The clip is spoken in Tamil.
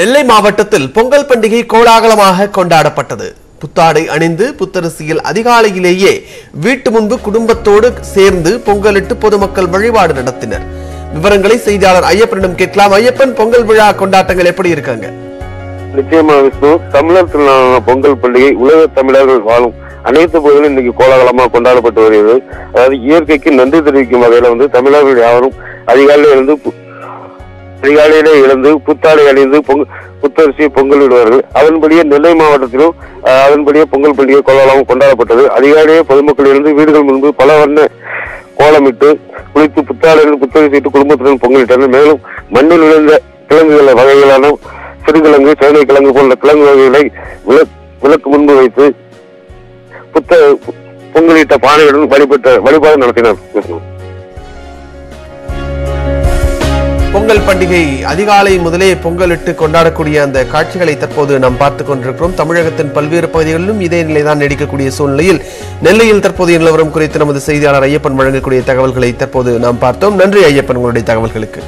நெல்லை மாவட்டத்தில் பொங்கல் பண்டிகை கோலாகலமாக கொண்டாடப்பட்டது. புத்தாடை அணிந்து புத்தரிசியில் அதிகாலையிலேயே வீட்டு முன்பு குடும்பத்தோடு சேர்ந்து பொங்கலிட்டு பொதுமக்கள் வழிபாடு நடத்தினர். விவரங்களை செய்தியாளர் ஐயப்பனிடம் கேட்கலாம். ஐயப்பன், பொங்கல் விழா கொண்டாட்டங்கள் எப்படி இருக்காங்க? நிச்சயமா விஷ்ணு, தமிழர் திருநாளான பொங்கல் பண்டிகை உலக தமிழர்கள் வாழும் அனைத்து பகுதிகளும் இன்னைக்கு கோலாகலமாக கொண்டாடப்பட்டு வருகிறது. அதாவது இயற்கைக்கு நன்றி தெரிவிக்கும் வகையில தமிழர்கள் யாவரும் அதிகாலையிலே எழுந்து புத்தாடை அணிந்து புத்தரிசியை பொங்கலிடுவார்கள். அதன்படியே நெல்லை மாவட்டத்திலும் அதன்படியே பொங்கல் பண்டிகை கோலாகலமாக கொண்டாடப்பட்டது. அதிகாலையே பொதுமக்கள் எழுந்து வீடுகள் முன்பு பல வண்ண கோலமிட்டு குளித்து புத்தாடையிலிருந்து புத்தரிசிட்டு குடும்பத்துடன் பொங்கலிட்டனர். மேலும் மண்ணில் விழுந்த கிழங்குகள் வகைகளான சிறுகிழங்கு, சேனை கிழங்கு போன்ற கிழங்கு வகைகளை விளக்கு முன்பு வைத்து பொங்கலிட்ட பானையுடன் வழிபாடு நடத்தினார். பொங்கல் பண்டிகை அதிகாலை முதலே பொங்கலிட்டு கொண்டாடக்கூடிய அந்த காட்சிகளை தற்போது நாம் பார்த்துக் கொண்டிருக்கிறோம். தமிழகத்தின் பல்வேறு பகுதிகளிலும் இதே நிலைதான் நீடிக்கக்கூடிய சூழ்நிலையில் நெல்லையில் தற்போதைய நிலவரம் குறித்து நமது செய்தியாளர் ஐயப்பன் வழங்கக்கூடிய தகவல்களை தற்போது நாம் பார்த்தோம். நன்றி ஐயப்பன், உங்களுடைய தகவல்களுக்கு.